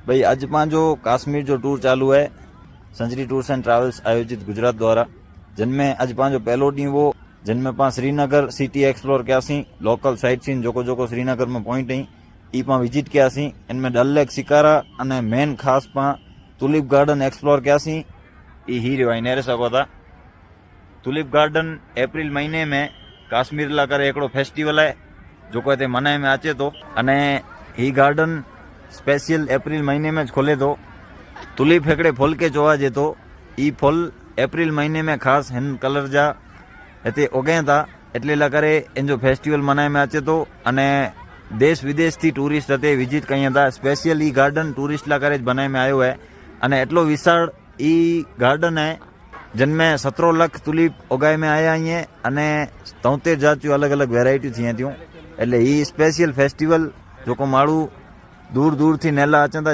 भाई अज जो कश्मीर जो टूर चालू है संजरी टूर्स एंड ट्रैवल्स आयोजित गुजरात द्वारा, जिनमें अज जो पहलो डी वो जिनमें पा श्रीनगर सिटी एक्सप्लोर कियासी, लोकल साइट सीन जोको श्रीनगर में पॉइंट ही ई पा विजिट कियासी। इनमें डल लेक शिकारा अने मेन खास पा टूलिप गार्डन एक्सप्लोर कियासी। ई ही रही नेरे सको था टूलिप गार्डन एप्रिल महीने में काश्मीर ला करे एकड़ो फेस्टिवल है जो कहते मनाए में आचे तो, अने ही गार्डन स्पेशल एप्रिल महीने में खोले तो टूलिप हेकड़े फूल के जोवा जे तो ई फूल एप्रिल महीने में खास हिन कलर जा हिते उगे था, एटले ला करे इन जो फेस्टिवल मनाए में अचे तो अने देश विदेश थी टूरिस्ट हिते विजिट कई था। स्पेशल ई गार्डन टूरिस्ट ला करे बनाए में आयो है अने एटलो विशाल ई गार्डन है जिनमें 17 लाख टूलिप उगाए में आया ही है अने 73 जातियों अलग अलग वेरायटी थी थियूं। एटले ई स्पेशल फेस्टिवल जो को माण्हू दूर दूर थी नेला अचन था।